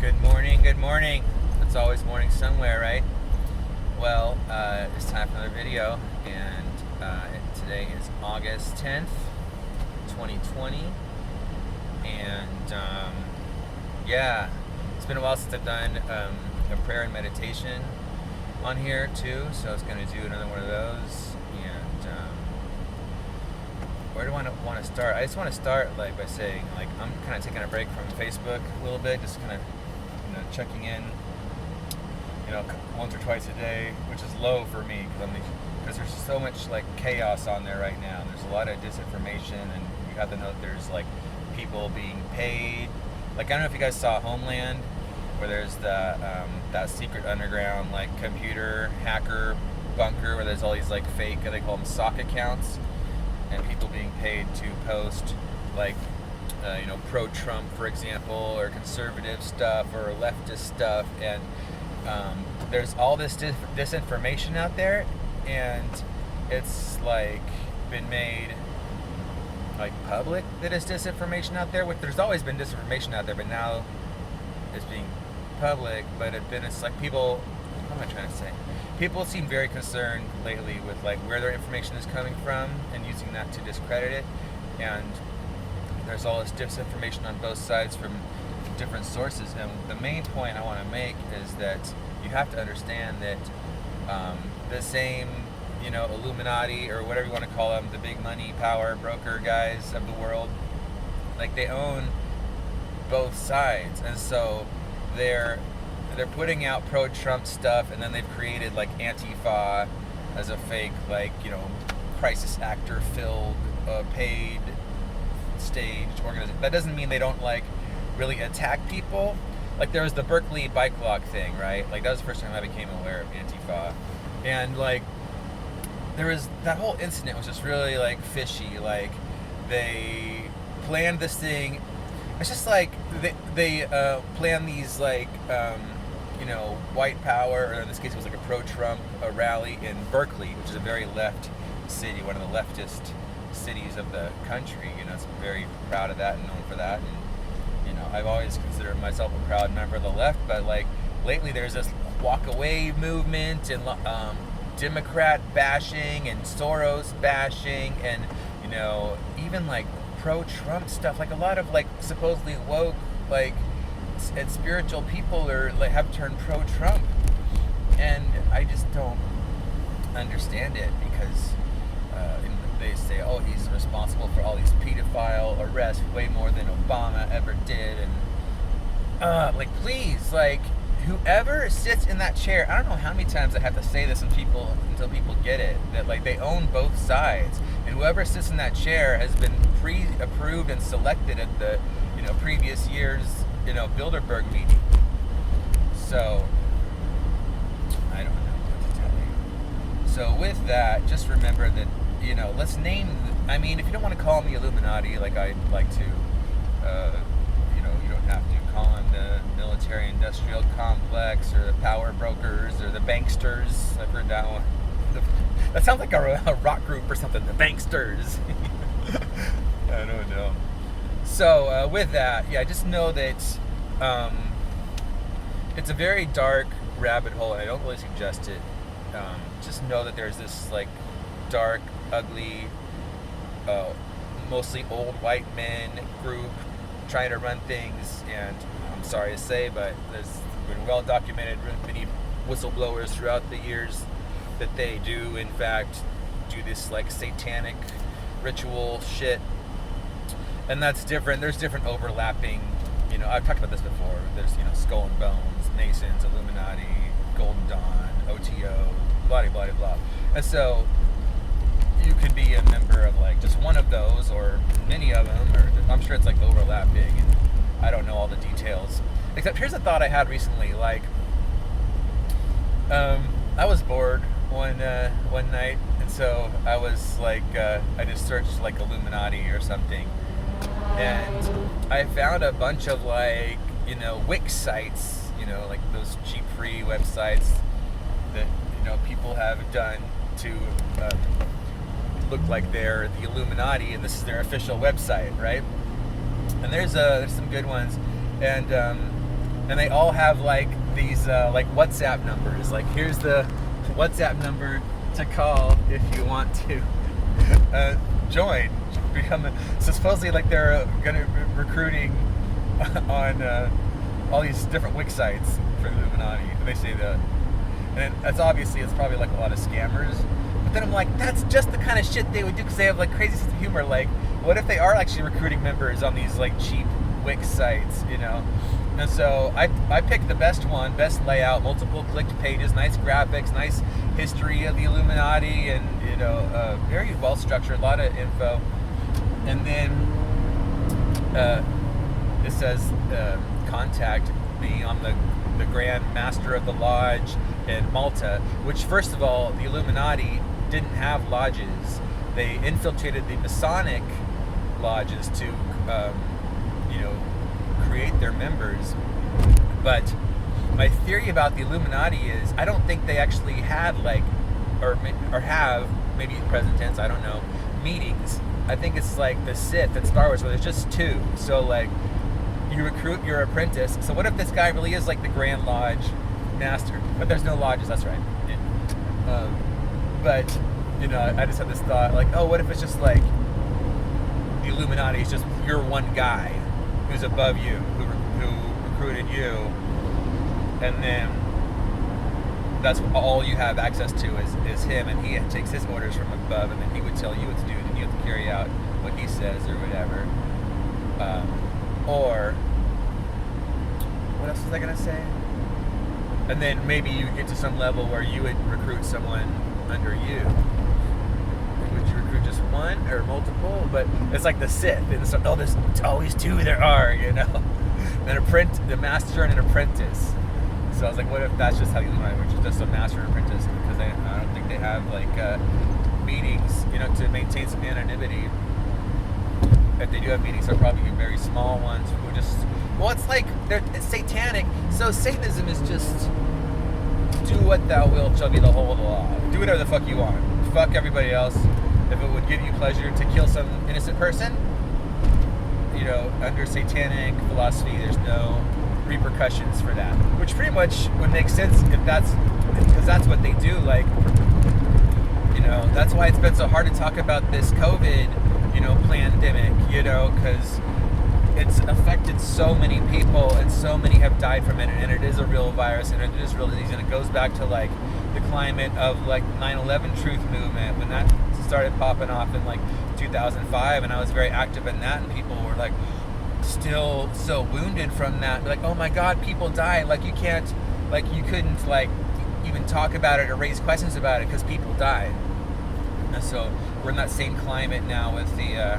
Good morning, good morning. It's always morning somewhere, right? Well, it's time for another video, and today is August 10th, 2020, and yeah, it's been a while since I've done a prayer and meditation on here too, so I was going to do another one of those, and where do I want to start? I just want to start by saying I'm kind of taking a break from Facebook a little bit, just kind of checking in, once or twice a day, which is low for me because there's so much chaos on there right now. There's a lot of disinformation, and you have to know that there's people being paid. I don't know if you guys saw Homeland, where there's the that secret underground computer hacker bunker where there's all these fake, they call them sock accounts, and people being paid to post pro-Trump, for example, or conservative stuff or leftist stuff, and there's all this disinformation out there, and it's been made public that it's disinformation out there. There's always been disinformation out there, but now it's being public. But it's people. What am I trying to say? People seem very concerned lately with where their information is coming from and using that to discredit it, and there's all this disinformation on both sides from different sources. And the main point I want to make is that you have to understand that the same, Illuminati or whatever you want to call them, the big money power broker guys of the world, they own both sides, and so they're putting out pro-Trump stuff, and then they've created Antifa as a fake crisis actor filled paid staged organization. That doesn't mean they don't really attack people. There was the Berkeley bike lock thing, right? That was the first time I became aware of Antifa, and there was that whole incident was just really fishy. They planned this thing. It's just they planned these white power, or in this case it was a pro-Trump rally in Berkeley, which is a very left city, one of the leftist cities of the country. It's very proud of that and known for that, and I've always considered myself a proud member of the left, but lately there's this walk away movement, and Democrat bashing and Soros bashing, and even pro-Trump stuff. A lot of supposedly woke and spiritual people are have turned pro-Trump, and I just don't understand it, because they say, oh, he's responsible for all these pedophile arrests, way more than Obama ever did, and please, whoever sits in that chair, I don't know how many times I have to say this until people get it, that they own both sides, and whoever sits in that chair has been pre-approved and selected at the previous year's Bilderberg meeting. So I don't know what to tell you. So with that, just remember that let's name. If you don't want to call them the Illuminati, I'd like to, you don't have to call them the military-industrial complex or the power brokers or the banksters. I've heard that one. That sounds like a rock group or something. The banksters. I don't know. So with that, yeah, just know that it's a very dark rabbit hole, and I don't really suggest it. Just know that there's this dark, ugly, mostly old white men group trying to run things, and I'm sorry to say, but there's been well documented many whistleblowers throughout the years that they do in fact do this satanic ritual shit, and that's different. There's different overlapping, I've talked about this before. There's Skull and Bones, Masons, Illuminati, Golden Dawn, OTO, blah blah blah blah, and so you could be a member of just one of those or many of them, or I'm sure it's overlapping, and I don't know all the details. Except here's a thought I had recently. I was bored one night, and so I was I just searched Illuminati or something, and I found a bunch of Wix sites, those cheap free websites that people have done to look like they're the Illuminati, and this is their official. official website, right? And there's some good ones, and and they all have like these like WhatsApp numbers. Like, here's the WhatsApp number to call if you want to join, so supposedly like they're gonna be recruiting on all these different Wix sites for the Illuminati. They say that, and it's obviously it's probably like a lot of scammers. But then I'm like, that's just the kind of shit they would do, because they have like crazy sense of humor. Like, what if they are actually recruiting members on these like cheap Wix sites, you know? And so I picked the best one, best layout, multiple clicked pages, nice graphics, nice history of the Illuminati, and you know, very well structured, a lot of info. And then it says contact me on the Grand Master of the Lodge in Malta, which, first of all, the Illuminati didn't have lodges. They infiltrated the Masonic lodges to you know, create their members. But my theory about the Illuminati is I don't think they actually had like, or have, maybe present tense, I don't know, meetings. I think it's like the Sith in Star Wars, where there's just two. So like, you recruit your apprentice. So what if this guy really is like the Grand Lodge Master? But there's no lodges, that's right. Yeah. But, you know, I just had this thought, like, oh, what if it's just like the Illuminati is just your one guy who's above you, who recruited you, and then that's all you have access to is him, and he takes his orders from above, and then he would tell you what to do, and you have to carry out what he says or whatever. Or what else was I gonna say? And then maybe you get to some level where you would recruit someone under you. Would you recruit just one or multiple? But it's like the Sith. There's always two there are, you know. The master and an apprentice. So I was like, what if that's just how you learn, which is just a master and apprentice? Because I don't think they have like meetings, you know, to maintain some anonymity. If they do have meetings, they're probably very small ones who just, well, it's like it's satanic. So Satanism is just do what thou wilt shall be the whole of the law. Do whatever the fuck you want. Fuck everybody else. If it would give you pleasure to kill some innocent person, you know, under satanic philosophy, there's no repercussions for that. Which pretty much would make sense if because that's what they do. Like, you know, that's why it's been so hard to talk about this COVID, you know, pandemic, you know, because it's affected so many people and so many have died from it, and it is a real virus and it is real disease, and it goes back to like the climate of like 9/11 truth movement when that started popping off in like 2005, and I was very active in that, and people were like still so wounded from that, like, oh my god, people died, like you couldn't like even talk about it or raise questions about it because people died. And so we're in that same climate now with the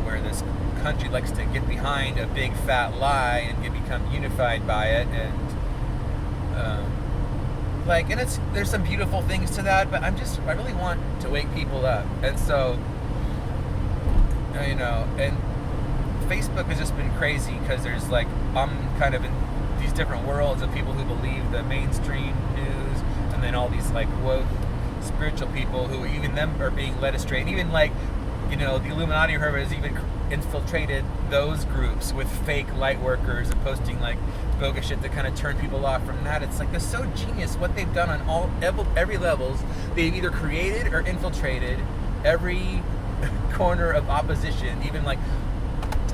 where this country likes to get behind a big fat lie and become unified by it, and like, and there's some beautiful things to that, but I really want to wake people up. And so, you know, and Facebook has just been crazy because there's like, I'm kind of in these different worlds of people who believe the mainstream news, and then all these like woke spiritual people who even them are being led astray. And even like, you know, the Illuminati or whoever has even infiltrated those groups with fake light workers and posting like bogus shit to kind of turn people off from that. It's like, they're so genius what they've done on every levels. They've either created or infiltrated every corner of opposition. Even like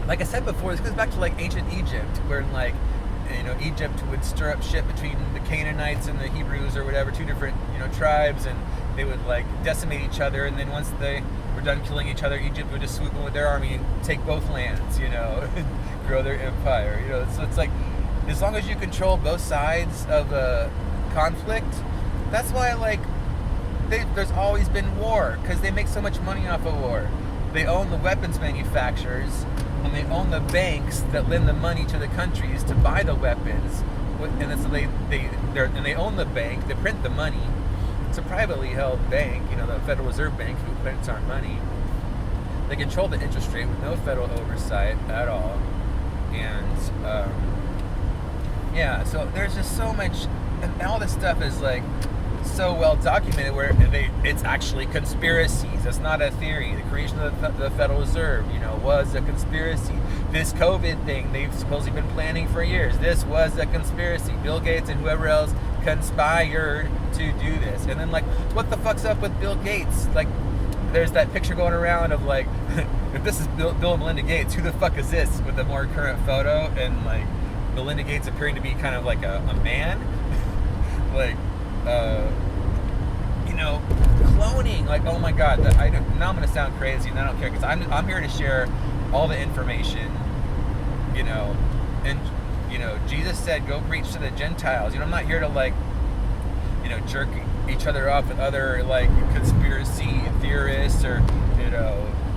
I said before, this goes back to like ancient Egypt, where like, you know, Egypt would stir up shit between the Canaanites and the Hebrews or whatever, two different, you know, tribes, and they would like decimate each other, and then once they were done killing each other, Egypt would just swoop in with their army and take both lands, you know, and grow their empire, you know. So it's like, as long as you control both sides of a conflict, that's why like there's always been war, because they make so much money off of war. They own the weapons manufacturers, and they own the banks that lend the money to the countries to buy the weapons, and so they own the bank. They print the money. It's a privately held bank, you know, the Federal Reserve Bank, who prints our money. They control the interest rate with no federal oversight at all, and yeah, so there's just so much, and all this stuff is like, so well documented where it's actually conspiracies. It's not a theory. The creation of the Federal Reserve, was a conspiracy. This COVID thing, they've supposedly been planning for years. This was a conspiracy. Bill Gates and whoever else conspired to do this. And then, like, what the fuck's up with Bill Gates? Like, there's that picture going around of, like, if this is Bill and Melinda Gates, who the fuck is this? With a more current photo, and, like, Melinda Gates appearing to be kind of like a man. Like, cloning. Like, oh my god, now I'm going to sound crazy, and I don't care, because I'm here to share all the information, and, Jesus said, go preach to the Gentiles. I'm not here to, like, jerk each other off with other, like, conspiracy theorists, or,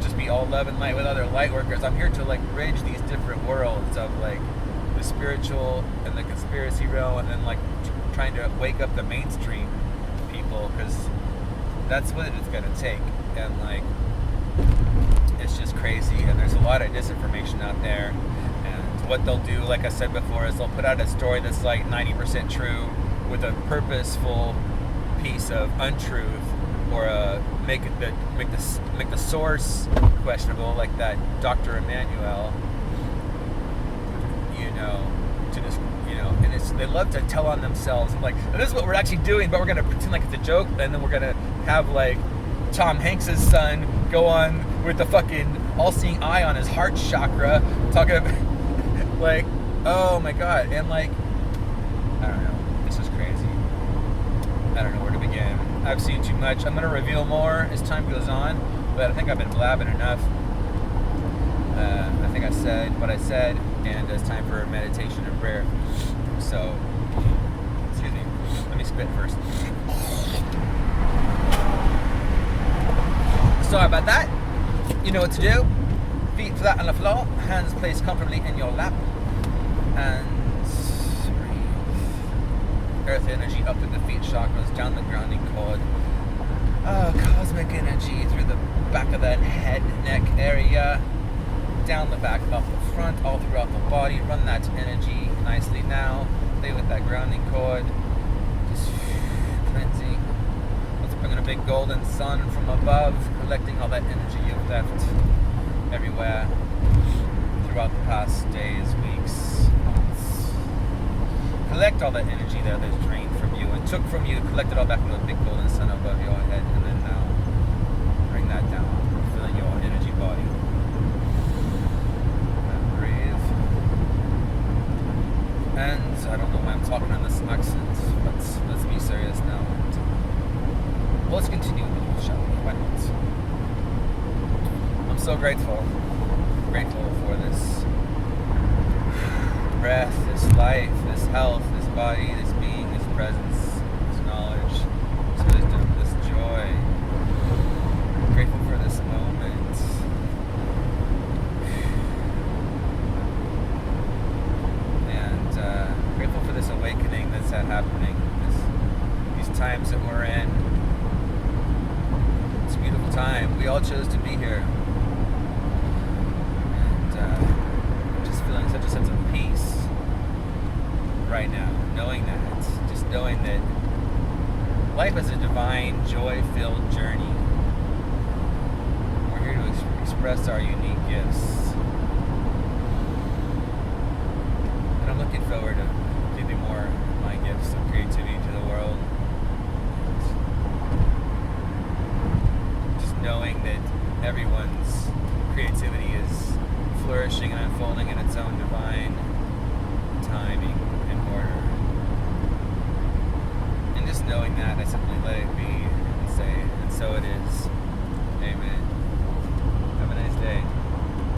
just be all love and light with other light workers. I'm here to, like, bridge these different worlds of, like, the spiritual and the conspiracy realm, and then, like, trying to wake up the mainstream people, because that's what it's going to take. And, like, it's just crazy, and there's a lot of disinformation out there. And what they'll do, like I said before, is they'll put out a story that's like 90% true with a purposeful piece of untruth, or make the source questionable, like that Dr. Emmanuel, to just, and they love to tell on themselves, and, like, this is what we're actually doing, but we're going to pretend like it's a joke, and then we're going to have, like, Tom Hanks's son go on with the fucking all-seeing eye on his heart chakra, talking about, like, oh my god, and, like, I don't know, this is crazy. I don't know where to begin. I've seen too much. I'm going to reveal more as time goes on, but I think I've been blabbing enough. I think I said what I said, and it's time for meditation and prayer. So, excuse me, let me spit first. Sorry about that. You know what to do. Feet flat on the floor, hands placed comfortably in your lap, and breathe. Earth energy up through the feet chakras, down the grounding cord. Cosmic energy through the back of the head, neck area, down the back, up the front, all throughout the body. Run that energy nicely now. Stay with that grounding cord. Just cleansing. Let's bring in a big golden sun from above, collecting all that energy you've left everywhere throughout the past days, weeks, months. Collect all that energy there that's drained from you and took from you, collect it all back into a big golden sun above your head, and then now bring that down, filling your energy body. And breathe. And I don't know why I'm talking in this accent, but let's be serious now. Well, let's continue with it, shall we? Why not? I'm so grateful for this breath, this life, this health, this body, this being, this presence, this knowledge, this wisdom, this joy. I'm grateful for this moment. And grateful for this awakening that's happening, these times that we're in. It's a beautiful time. We all chose to be here. And just feeling such a sense of peace right now, knowing that life is a divine, joy-filled journey. We're here to express our unique gifts. And I'm looking forward to giving more of my gifts of creativity to the world. Just knowing that everyone's creativity is flourishing and unfolding in its own divine timing and order. And just knowing that, I simply let